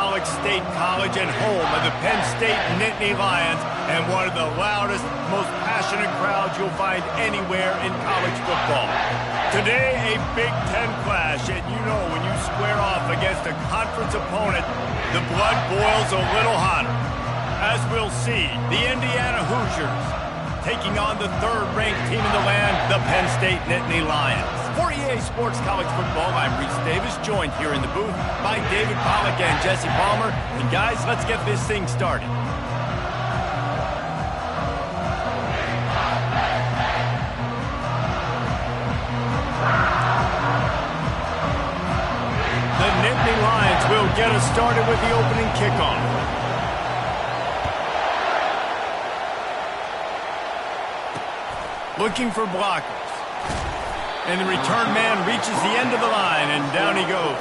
College State College and home of the Penn State Nittany Lions and one of the loudest, most passionate crowds you'll find anywhere in college football. Today, a Big Ten clash, and you know when you square off against a conference opponent, the blood boils a little hotter. As we'll see, the Indiana Hoosiers taking on the third-ranked team in the land, the Penn State Nittany Lions. For EA Sports College Football, I'm Reese Davis, joined here in the booth by David Pollack and Jesse Palmer. And guys, let's get this thing started. The Nittany Lions will get us started with the opening kickoff. Looking for blockers. And the return man reaches the end of the line, and down he goes.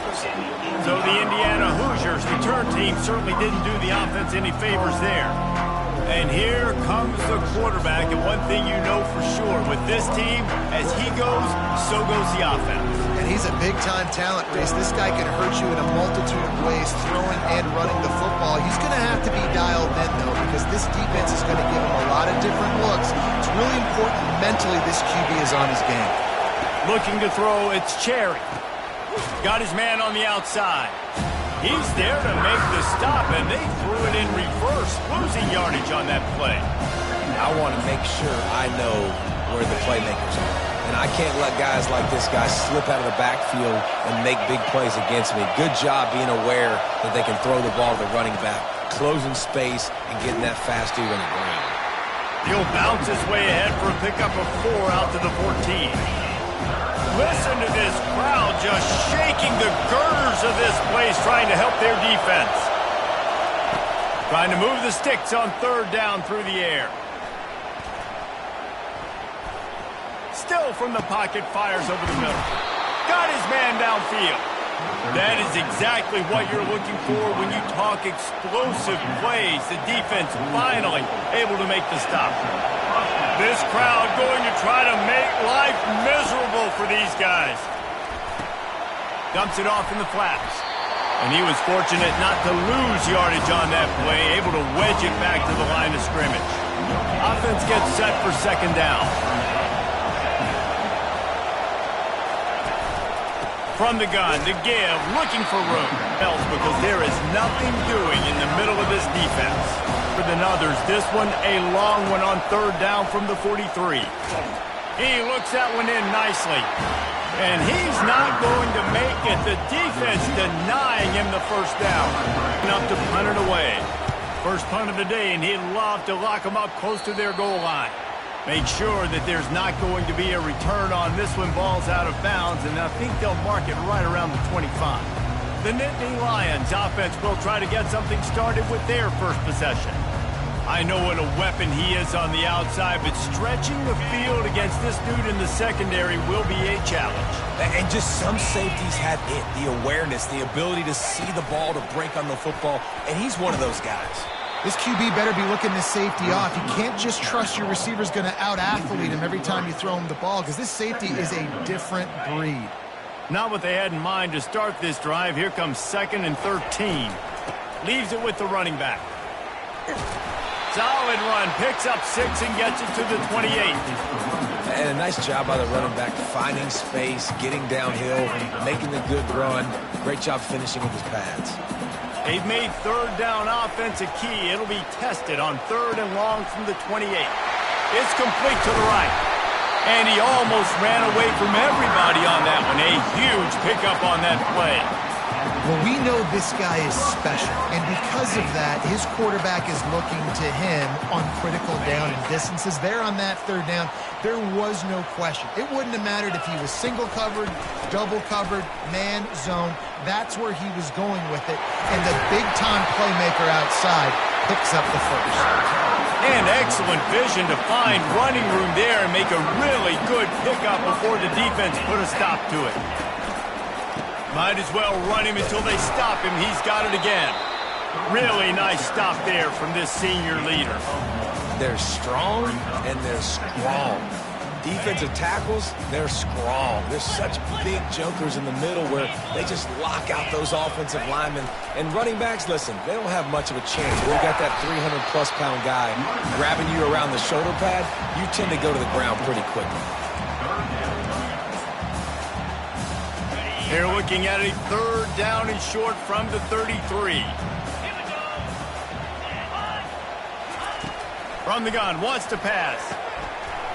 So the Indiana Hoosiers return team certainly didn't do the offense any favors there. And here comes the quarterback, and one thing you know for sure, with this team, as he goes, so goes the offense. And he's a big-time talent, Reese. This guy can hurt you in a multitude of ways, throwing and running the football. He's going to have to be dialed in, though, because this defense is going to give him a lot of different looks. It's really important mentally this QB is on his game. Looking to throw, it's Cherry. Got his man on the outside. He's there to make the stop, and they threw it in reverse, losing yardage on that play. I want to make sure I know where the playmakers are. And I can't let guys like this guy slip out of the backfield and make big plays against me. Good job being aware that they can throw the ball to the running back, closing space, and getting that fast dude on the ground. He'll bounce his way ahead for a pickup of 4 out to the 14. Listen to this crowd just shaking the girders of this place, trying to help their defense. Trying to move the sticks on third down through the air. Still from the pocket, fires over the middle. Got his man downfield. That is exactly what you're looking for when you talk explosive plays. The defense finally able to make the stop. This crowd going to try to make life miserable for these guys. Dumps it off in the flats. And he was fortunate not to lose yardage on that play, able to wedge it back to the line of scrimmage. Offense gets set for second down. From the gun, to give, looking for room. Because there is nothing doing in the middle of this defense. Than others, this one a long one on third down from the 43. He looks that one in nicely. And he's not going to make it. The defense denying him the first down. Enough to punt it away. First punt of the day, and he'd love to lock them up close to their goal line. Make sure that there's not going to be a return on this one. Ball's out of bounds, and I think they'll mark it right around the 25. The Nittany Lions offense will try to get something started with their first possession. I know what a weapon he is on the outside, but stretching the field against this dude in the secondary will be a challenge. And just some safeties have it, the awareness, the ability to see the ball, to break on the football, and he's one of those guys. This QB better be looking this safety off. You can't just trust your receiver's going to out-athlete him every time you throw him the ball, because this safety is a different breed. Not what they had in mind to start this drive. Here comes 2nd and 13. Leaves it with the running back. Solid run, picks up 6 and gets it to the 28. And a nice job by the running back, finding space, getting downhill, making the good run. Great job finishing with his pads. They've made third down offense a key. It'll be tested on 3rd and long from the 28. It's complete to the right. And he almost ran away from everybody on that one. A huge pickup on that play. Well, we know this guy is special, and because of that, his quarterback is looking to him on critical down and distances. There on that third down, there was no question. It wouldn't have mattered if he was single covered, double covered, man, zone. That's where he was going with it, and the big-time playmaker outside picks up the first. And excellent vision to find running room there and make a really good pickup before the defense put a stop to it. Might as well run him until they stop him. He's got it again. Really nice stop there from this senior leader. They're strong and they're strong. defensive tackles, they're strong. There's such big jokers in the middle where they just lock out those offensive linemen. And running backs, listen, they don't have much of a chance. When you got that 300-plus pound guy grabbing you around the shoulder pad, you tend to go to the ground pretty quickly. They're looking at a third down and short from the 33. From the gun, wants to pass.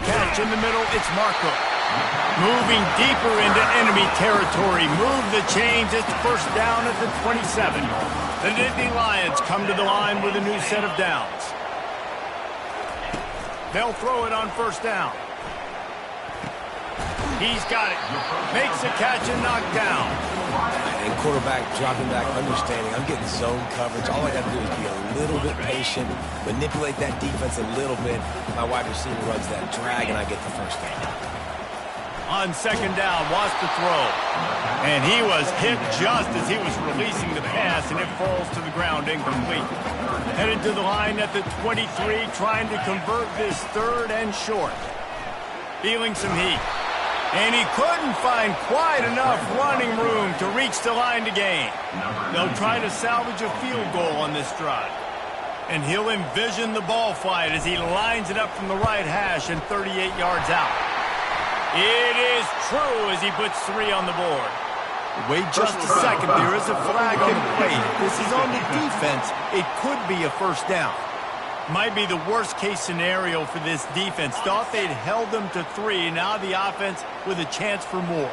Catch in the middle, it's Marco. Moving deeper into enemy territory. Move the chains, it's first down at the 27. The Nittany Lions come to the line with a new set of downs. They'll throw it on first down. He's got it. Makes a catch and knocked down. And quarterback dropping back, understanding I'm getting zone coverage. All I got to do is be a little bit patient, manipulate that defense a little bit. My wide receiver runs that drag, and I get the first down. On second down, wants to throw. And he was hit just as he was releasing the pass, and it falls to the ground incomplete. Headed to the line at the 23, trying to convert this third and short. Feeling some heat. And he couldn't find quite enough running room to reach the line to gain. They'll try to salvage a field goal on this drive. And he'll envision the ball flight as he lines it up from the right hash and 38 yards out. It is true as he puts 3 on the board. Wait just a second. There is a flag on the play. If this is on the defense, it could be a first down. Might be the worst-case scenario for this defense. Thought they'd held them to 3. Now the offense with a chance for more.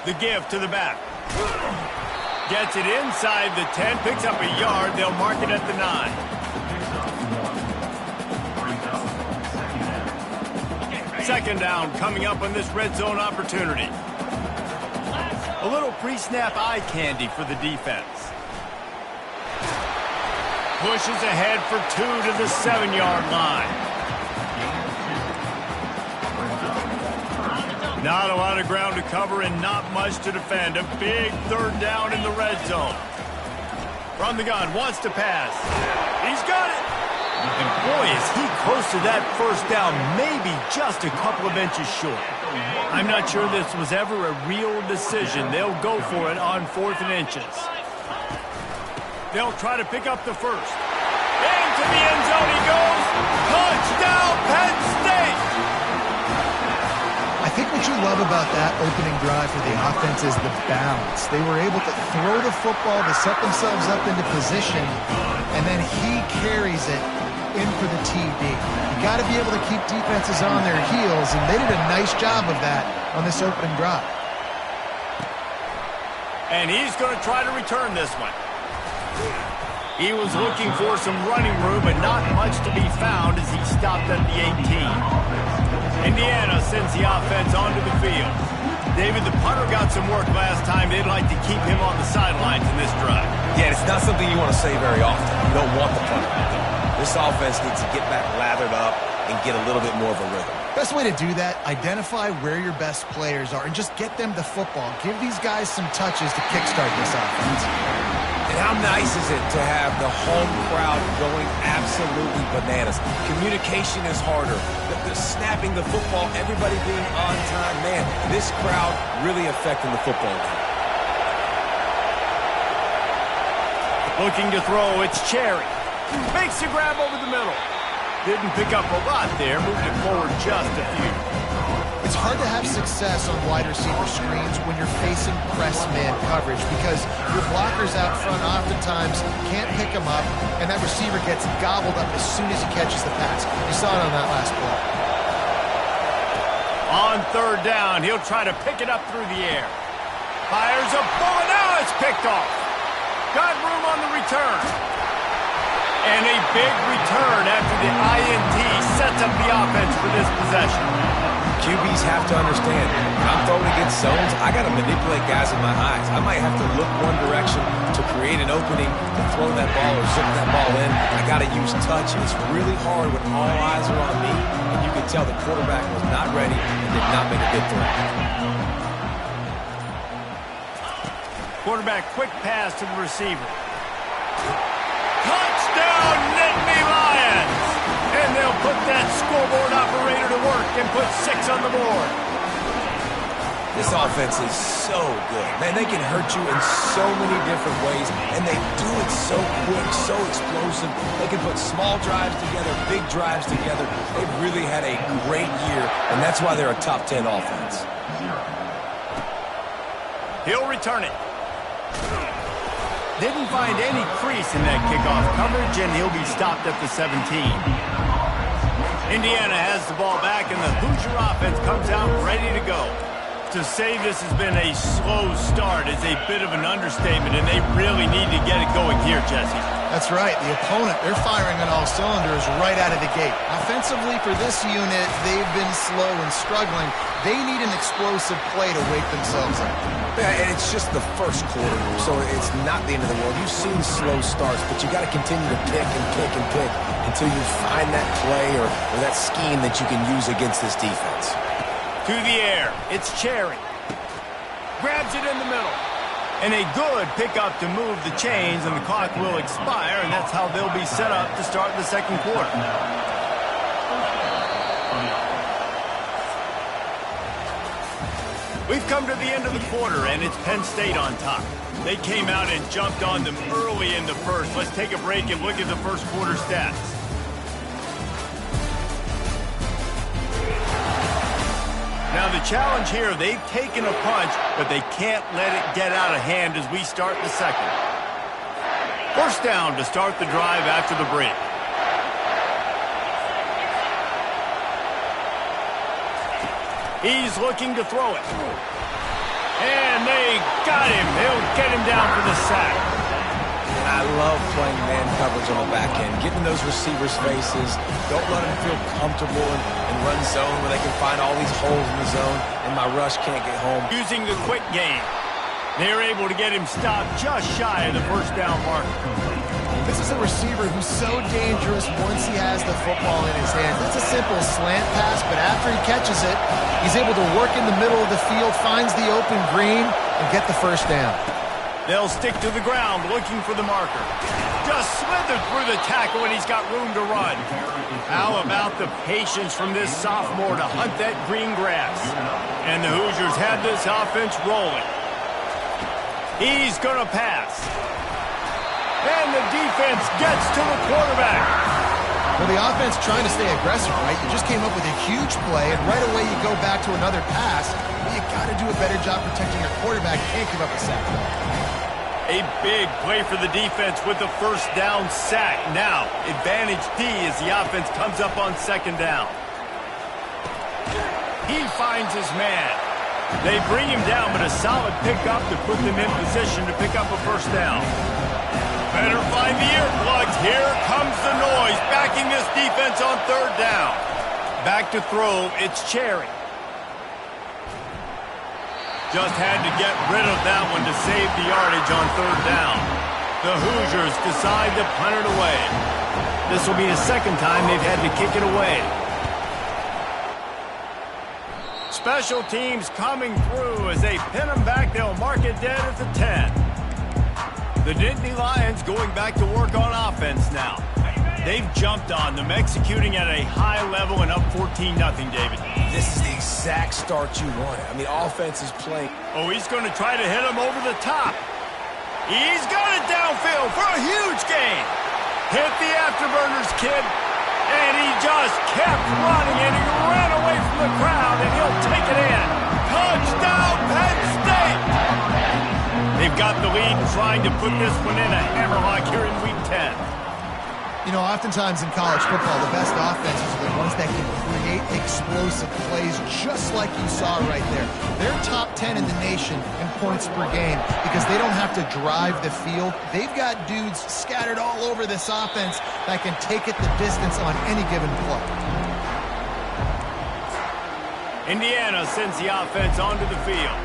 The give to the back. Gets it inside the 10. Picks up a yard. They'll mark it at the 9. Second down coming up on this red zone opportunity. A little pre-snap eye candy for the defense. Pushes ahead for 2 to the 7-yard line. Not a lot of ground to cover and not much to defend. A big third down in the red zone. From the gun, wants to pass. He's got it. And boy, is he close to that first down, maybe just a couple of inches short. I'm not sure this was ever a real decision. They'll go for it on 4th and inches. They'll try to pick up the first. Into the end zone he goes. Touchdown, Penn State! I think what you love about that opening drive for the offense is the balance. They were able to throw the football to set themselves up into position, and then he carries it in for the TD. You got to be able to keep defenses on their heels, and they did a nice job of that on this opening drive. And he's going to try to return this one. He was looking for some running room, but not much to be found as he stopped at the 18. Indiana sends the offense onto the field. David, the punter got some work last time. They'd like to keep him on the sidelines in this drive. Yeah, it's not something you want to say very often. You don't want the punter out there. This offense needs to get back lathered up and get a little bit more of a rhythm. Best way to do that, identify where your best players are and just get them the football. Give these guys some touches to kickstart this offense. And how nice is it to have the home crowd going absolutely bananas? Communication is harder. The snapping the football, everybody being on time. Man, this crowd really affecting the football game. Looking to throw, it's Cherry. Makes a grab over the middle. Didn't pick up a lot there, moved it forward just a few. It's hard to have success on wide receiver screens when you're facing press man coverage because your blockers out front oftentimes can't pick them up, and that receiver gets gobbled up as soon as he catches the pass. You saw it on that last play. On third down, he'll try to pick it up through the air. Fires a bullet, now it's picked off. Got room on the return. And a big return after the INT sets up the offense for this possession. QBs have to understand, when I'm throwing against zones, I got to manipulate guys with my eyes. I might have to look one direction to create an opening to throw that ball or zip that ball in. I got to use touch. It's really hard when all eyes are on me, and you can tell the quarterback was not ready and did not make a good throw. Quarterback, quick pass to the receiver. Touchdown, Nittany Lions! And And they'll put that scoreboard operator to work and put 6 on the board. This offense is so good. Man, they can hurt you in so many different ways, and they do it so quick, so explosive. They can put small drives together, big drives together. They've really had a great year, and that's why they're a top 10 offense. He'll return it. Didn't find any crease in that kickoff coverage, and he'll be stopped at the 17. Indiana has the ball back, and the Hoosier offense comes out ready to go. To say this has been a slow start is a bit of an understatement, and they really need to get it going here, Jesse. That's right. The opponent, they're firing on all cylinders right out of the gate. Offensively, for this unit, they've been slow and struggling. They need an explosive play to wake themselves up. Yeah, and it's just the first quarter, so it's not the end of the world. You've seen slow starts, but you got to continue to pick and pick and pick until you find that play or that scheme that you can use against this defense. To the air, it's Cherry. Grabs it in the middle. And a good pickup to move the chains, and the clock will expire, and that's how they'll be set up to start the second quarter. We've come to the end of the quarter, and it's Penn State on top. They came out and jumped on them early in the first. Let's take a break and look at the first quarter stats. Now the challenge here, they've taken a punch, but they can't let it get out of hand as we start the second. First down to start the drive after the break. He's looking to throw it. And they got him. He'll get him down for the sack. And I love playing man coverage on the back end, getting those receivers' faces. Don't let them feel comfortable and run zone where they can find all these holes in the zone, and my rush can't get home. Using the quick game, they're able to get him stopped just shy of the first down marker. This is a receiver who's so dangerous once he has the football in his hands. It's a simple slant pass, but after he catches it, he's able to work in the middle of the field, finds the open green, and get the first down. They'll stick to the ground looking for the marker. Just slithered through the tackle, and he's got room to run. How about the patience from this sophomore to hunt that green grass? And the Hoosiers have this offense rolling. He's going to pass. And the defense gets to the quarterback. Well, the offense trying to stay aggressive, right? You just came up with a huge play, and right away you go back to another pass. But you got to do a better job protecting your quarterback. Can't give up a sack. A big play for the defense with the first down sack. Now, advantage D as the offense comes up on second down. He finds his man. They bring him down, but a solid pickup to put them in position to pick up a first down. Better find the earplugs. Here comes the noise, backing this defense on third down. Back to throw, it's Cherry. Just had to get rid of that one to save the yardage on third down. The Hoosiers decide to punt it away. This will be the second time they've had to kick it away. Special teams coming through as they pin them back. They'll mark it dead at the 10. The Nittany Lions going back to work on offense now. They've jumped on them, executing at a high level and up 14-0, David. This is the exact start you wanted. I mean, offense is playing. Oh, he's going to try to hit him over the top. He's got it downfield for a huge gain. Hit the afterburners, kid. And he just kept running, and he ran away from the crowd, and he'll take it in. Touchdown, Penn State! They've got the lead and trying to put this one in a hammerlock here in Week 10. You know, oftentimes in college football, the best offenses are the ones that can create explosive plays just like you saw right there. They're top 10 in the nation in points per game because they don't have to drive the field. They've got dudes scattered all over this offense that can take it the distance on any given play. Indiana sends the offense onto the field.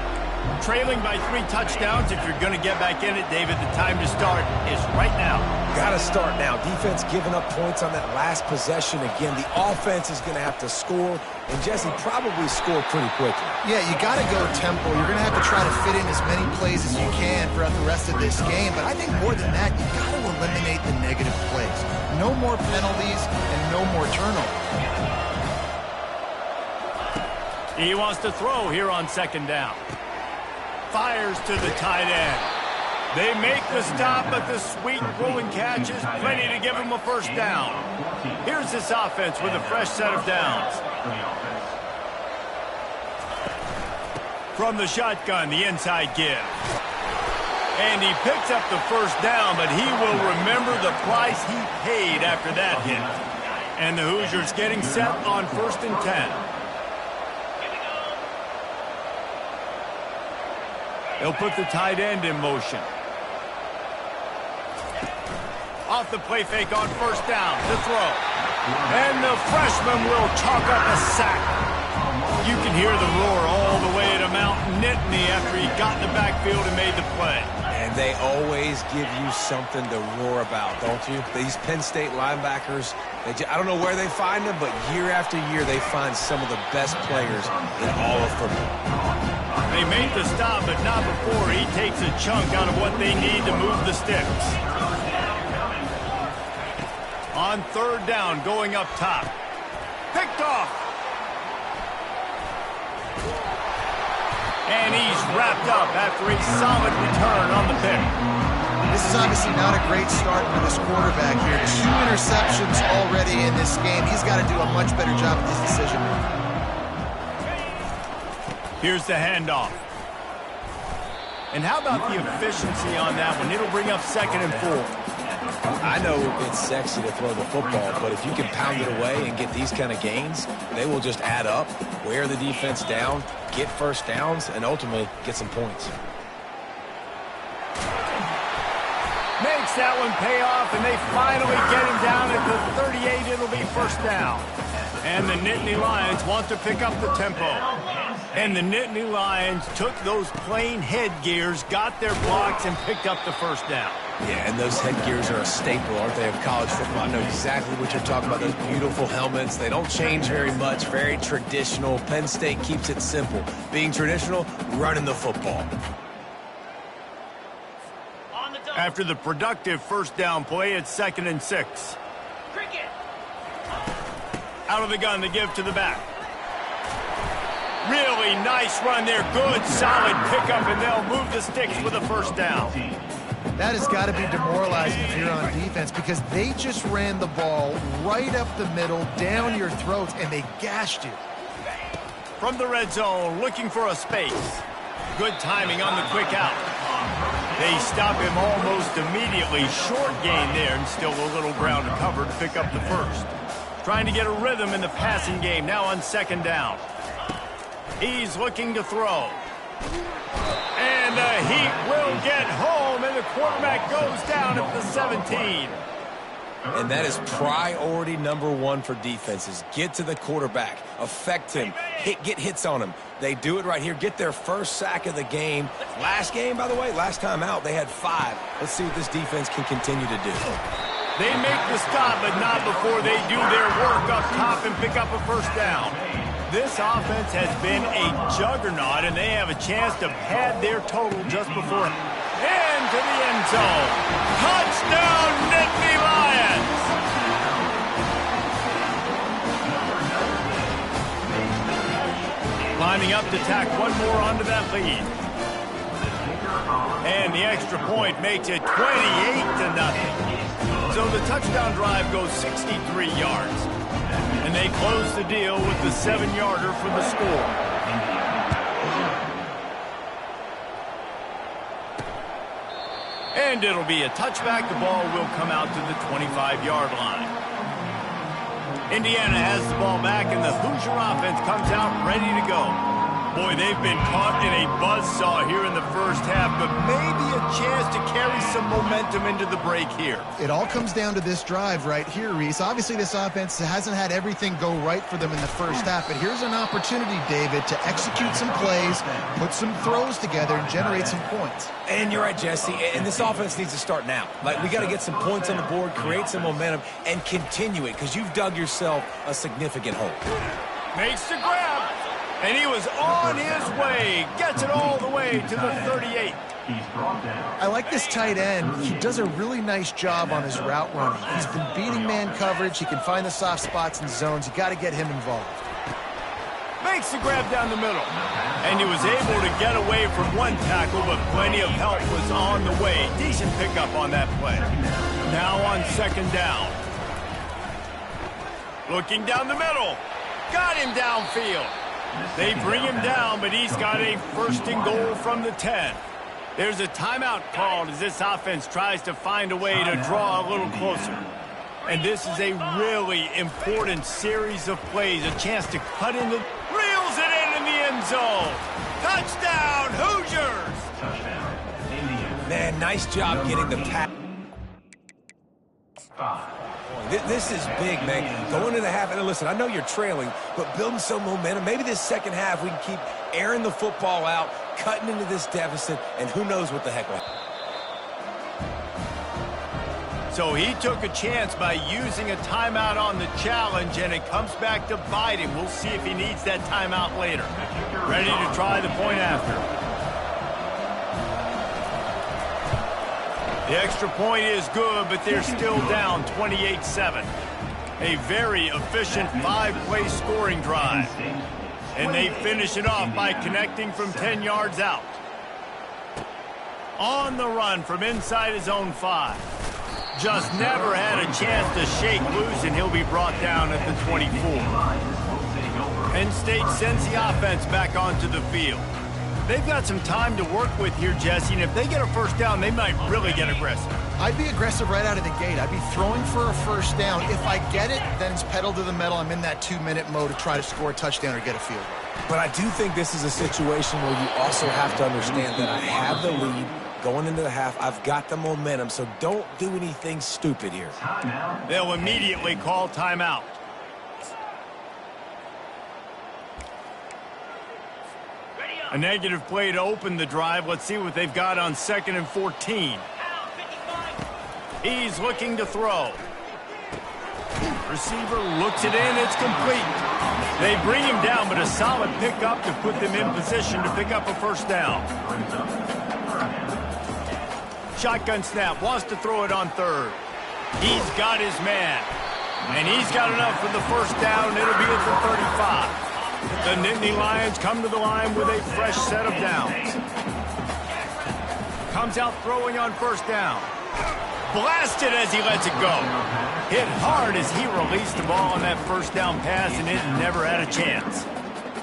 Trailing by 3 touchdowns. If you're going to get back in it, David, the time to start is right now. Got to start now. Defense giving up points on that last possession. Again, the offense is going to have to score, and Jesse probably score pretty quickly. Yeah, you got to go tempo. You're going to have to try to fit in as many plays as you can throughout the rest of this game. But I think more than that, you got to eliminate the negative plays. No more penalties and no more turnovers. He wants to throw here on 2nd down. Fires to the tight end. They make the stop, but the sweet rolling catch is plenty to give him a 1st down. Here's this offense with a fresh set of downs. From the shotgun, the inside give. And he picks up the 1st down, but he will remember the price he paid after that hit. And the Hoosiers getting set on 1st and 10. They'll put the tight end in motion. Off the play fake on 1st down to throw. And the freshman will chalk up a sack. You can hear the roar all the way at Mount Nittany after he got in the backfield and made the play. And they always give you something to roar about, don't you? These Penn State linebackers, I don't know where they find them, but year after year they find some of the best players in all of football. They made the stop, but not before he takes a chunk out of what they need to move the sticks. On 3rd down, going up top. Picked off. And he's wrapped up after a solid return on the pick. This is obviously not a great start for this quarterback here. 2 interceptions already in this game. He's got to do a much better job with his decision making. Here's the handoff. And how about the efficiency on that one? It'll bring up 2nd and 4. I know it's sexy to throw the football, but if you can pound it away and get these kind of gains, they will just add up, wear the defense down, get 1st downs, and ultimately get some points. Makes that one pay off, and they finally get him down at the 38. It'll be 1st down. And the Nittany Lions want to pick up the tempo. And the Nittany Lions took those plain headgears, got their blocks, and picked up the 1st down. Yeah, and those headgears are a staple, aren't they, of college football? I know exactly what you're talking about, those beautiful helmets. They don't change very much, very traditional. Penn State keeps it simple. Being traditional, running the football. After the productive 1st down play, it's 2nd and 6. Out of the gun to give to the back. Really nice run there. Good, solid pickup, and they'll move the sticks with a 1st down. That has got to be demoralizing if you're on defense because they just ran the ball right up the middle, down your throats, and they gashed you. From the red zone, looking for a space. Good timing on the quick out. They stop him almost immediately. Short gain there, and still a little ground to cover to pick up the 1st. Trying to get a rhythm in the passing game, now on 2nd down. He's looking to throw. And the Heat will get home, and the quarterback goes down at the 17. And that is priority number 1 for defenses. Get to the quarterback, affect him, get hits on him. They do it right here, get their 1st sack of the game. Last game, by the way, last time out, they had 5. Let's see what this defense can continue to do. They make the stop, but not before they do their work up top and pick up a 1st down. This offense has been a juggernaut, and they have a chance to pad their total just before. Into the end zone. Touchdown, Nittany Lions! Lining up to tack one more onto that lead. And the extra point makes it 28-0. So the touchdown drive goes 63 yards. And they close the deal with the 7-yarder for the score. And it'll be a touchback. The ball will come out to the 25-yard line. Indiana has the ball back, and the Hoosier offense comes out ready to go. Boy, they've been caught in a buzzsaw here in the first half, but maybe a chance to carry some momentum into the break here. It all comes down to this drive right here, Reese. Obviously, this offense hasn't had everything go right for them in the first half, but here's an opportunity, David, to execute some plays, put some throws together, and generate some points. And you're right, Jesse, and this offense needs to start now. Like, we got to get some points on the board, create some momentum, and continue it, because you've dug yourself a significant hole. Makes the grab. And he was on his way. Gets it all the way to the 38. I like this tight end. He does a really nice job on his route running. He's been beating man coverage. He can find the soft spots and zones. You got to get him involved. Makes the grab down the middle. And he was able to get away from one tackle, but plenty of help was on the way. Decent pickup on that play. Now on second down. Looking down the middle. Got him downfield. They bring him down, but he's got a first and goal from the 10. There's a timeout called as this offense tries to find a way to draw a little closer. And this is a really important series of plays, a chance to cut in the... Reels it in the end zone. Touchdown, Hoosiers! Man, nice job getting the pass. This is big, man. Going into the half, and listen, I know you're trailing, but building some momentum. Maybe this second half we can keep airing the football out, cutting into this deficit, and who knows what the heck will happen. So he took a chance by using a timeout on the challenge, and it comes back to bite him. We'll see if he needs that timeout later. Ready to try the point after. The extra point is good, but they're still down 28-7. A very efficient 5-play scoring drive. And they finish it off by connecting from 10 yards out. On the run from inside his own 5. Just never had a chance to shake loose, and he'll be brought down at the 24. Penn State sends the offense back onto the field. They've got some time to work with here, Jesse, and if they get a first down, they might really get aggressive. I'd be aggressive right out of the gate. I'd be throwing for a first down. If I get it, then it's pedal to the metal. I'm in that 2-minute mode to try to score a touchdown or get a field goal. But I do think this is a situation where you also have to understand that I have the lead going into the half. I've got the momentum, so don't do anything stupid here. They'll immediately call timeout. A negative play to open the drive. Let's see what they've got on 2nd and 14. He's looking to throw. Receiver looks it in. It's complete. They bring him down, but a solid pickup to put them in position to pick up a first down. Shotgun snap. Wants to throw it on 3rd. He's got his man. And he's got enough for the first down. It'll be at the 35. The Nittany Lions come to the line with a fresh set of downs. Comes out throwing on first down. Blasted as he lets it go. Hit hard as he released the ball on that first down pass, and it never had a chance.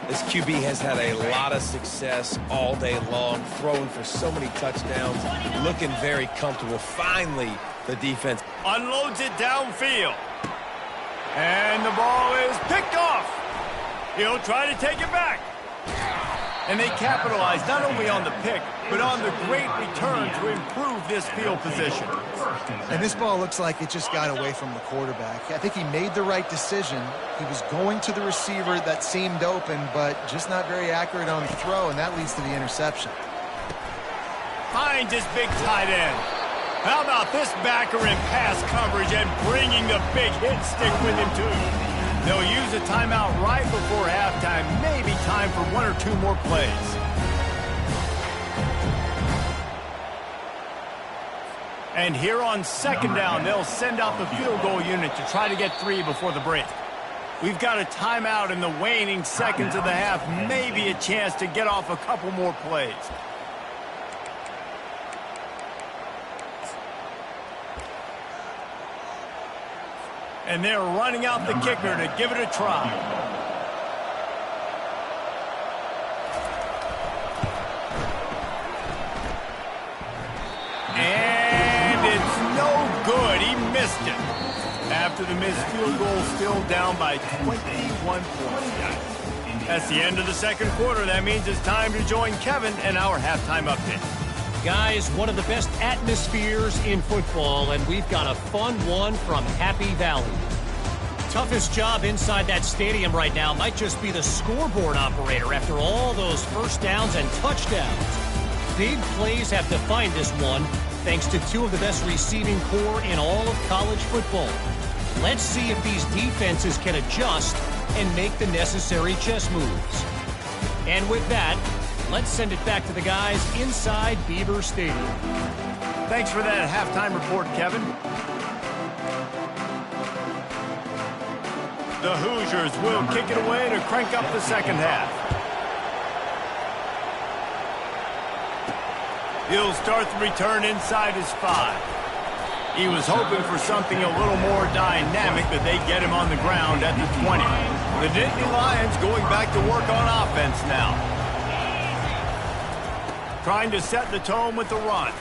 This QB has had a lot of success all day long, throwing for so many touchdowns, looking very comfortable. Finally, the defense unloads it downfield. And the ball is picked off. He'll try to take it back. And they capitalize not only on the pick, but on the great return to improve this field position. And this ball looks like it just got away from the quarterback. I think he made the right decision. He was going to the receiver that seemed open, but just not very accurate on the throw, and that leads to the interception. Finds his big tight end. How about this backer in pass coverage and bringing the big hit stick with him, too? They'll use a timeout right before halftime. Maybe time for 1 or 2 more plays. And here on 2nd down, they'll send out the field goal unit to try to get 3 before the break. We've got a timeout in the waning seconds of the half. Maybe a chance to get off a couple more plays. And they're running out the kicker to give it a try. And it's no good. He missed it. After the missed field goal, still down by 21 points. That's the end of the second quarter. That means it's time to join Kevin in our halftime update. Guys, one of the best atmospheres in football, and we've got a fun one from Happy Valley. Toughest job inside that stadium right now might just be the scoreboard operator after all those first downs and touchdowns. Big plays have defined this one, thanks to two of the best receiving core in all of college football. Let's see if these defenses can adjust and make the necessary chess moves. And with that, let's send it back to the guys inside Beaver Stadium. Thanks for that halftime report, Kevin. The Hoosiers will kick it away to crank up the second half. He'll start the return inside his 5. He was hoping for something a little more dynamic, but they get him on the ground at the 20. The Nittany Lions going back to work on offense now. Trying to set the tone with the run.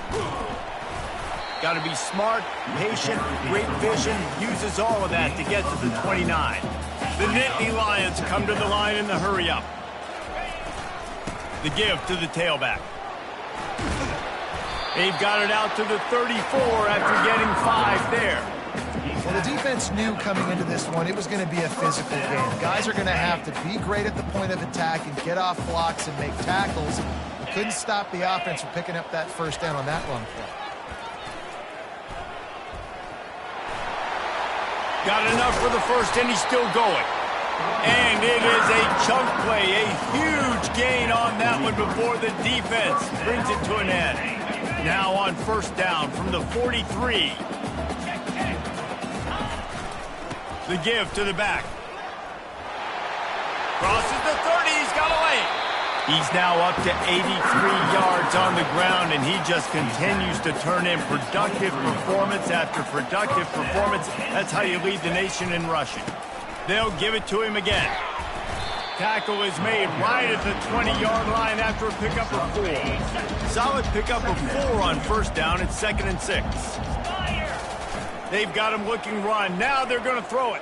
Got to be smart, patient, great vision, uses all of that to get to the 29. The Nittany Lions come to the line in the hurry-up. The give to the tailback. They've got it out to the 34 after getting 5 there. Well, the defense knew coming into this one it was going to be a physical game. Guys are going to have to be great at the point of attack and get off blocks and make tackles. You couldn't stop the offense from picking up that first down on that run play. Got enough for the first, and he's still going. And it is a chunk play, a huge gain on that one before the defense brings it to an end. Now on first down from the 43. The give to the back. Crosses the 30, he's got away. He's now up to 83 yards on the ground, and he just continues to turn in productive performance after productive performance. That's how you lead the nation in rushing. They'll give it to him again. Tackle is made right at the 20-yard line after a pickup of 4. Solid pickup of 4 on first down. It's 2nd and 6. They've got him looking run. Now they're going to throw it.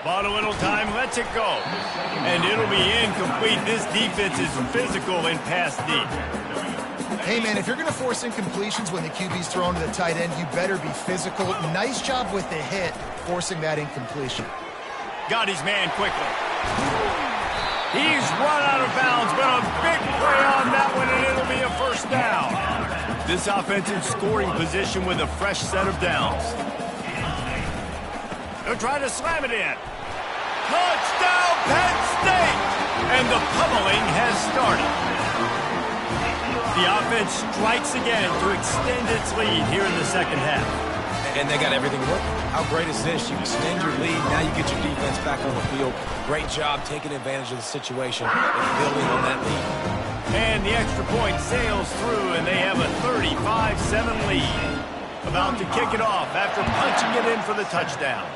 Bought a little time, lets it go. And it'll be incomplete. This defense is physical in pass deep. Hey, man, if you're going to force incompletions when the QB's thrown to the tight end, you better be physical. Nice job with the hit, forcing that incompletion. Got his man quickly. He's run out of bounds, but a big play on that one, and it'll be a first down. This offensive scoring position with a fresh set of downs. They'll try to slam it in. Touchdown, Penn State! And the pummeling has started. The offense strikes again to extend its lead here in the second half. And they got everything working. How great is this? You extend your lead. Now you get your defense back on the field. Great job taking advantage of the situation and building on that lead. And the extra point sails through, and they have a 35-7 lead. About to kick it off after punching it in for the touchdown.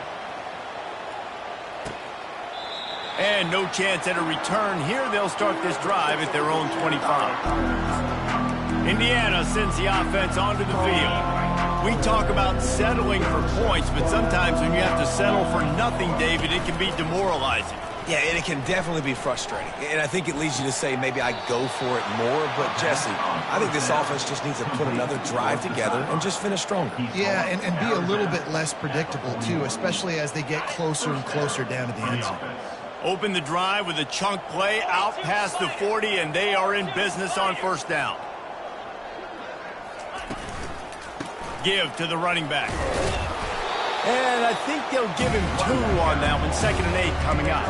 And no chance at a return here. They'll start this drive at their own 25. Indiana sends the offense onto the field. We talk about settling for points, but sometimes when you have to settle for nothing, David, it can be demoralizing. Yeah, and it can definitely be frustrating. And I think it leads you to say maybe I go for it more. But, Jesse, I think this offense just needs to put another drive together and just finish stronger. Yeah, and be a little bit less predictable, too, especially as they get closer and closer down to the end zone. Open the drive with a chunk play out past the 40, and they are in business on first down. Give to the running back. And I think they'll give him 2 on that one. 2nd and 8 coming up.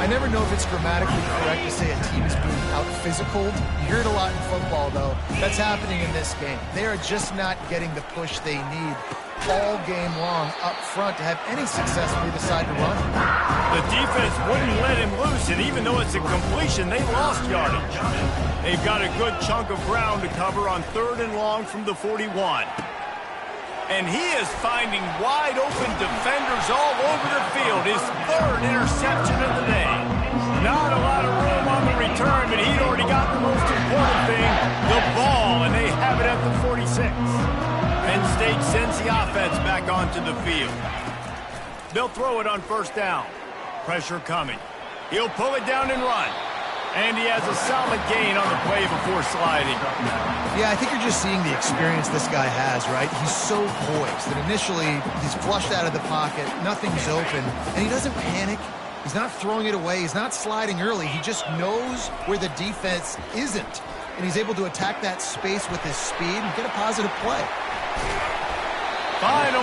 I never know if it's grammatically correct to say a team is being out-physicaled. You hear it a lot in football, though. That's happening in this game. They are just not getting the push they need all game long up front to have any success when they decide to run. The defense wouldn't let him loose, and even though it's a completion, they lost yardage. They've got a good chunk of ground to cover on 3rd and long from the 41. And he is finding wide-open defenders all over the field. His 3rd interception of the day. Not a lot of room on the return, but he'd already got the most important thing, the ball, and they have it at the 46. Penn State sends the offense back onto the field. They'll throw it on first down. Pressure coming. He'll pull it down and run. And he has a solid gain on the play before sliding. Yeah, I think you're just seeing the experience this guy has, right? He's so poised that initially he's flushed out of the pocket, nothing's open, and he doesn't panic. He's not throwing it away. He's not sliding early. He just knows where the defense isn't, and he's able to attack that space with his speed and get a positive play. Finally.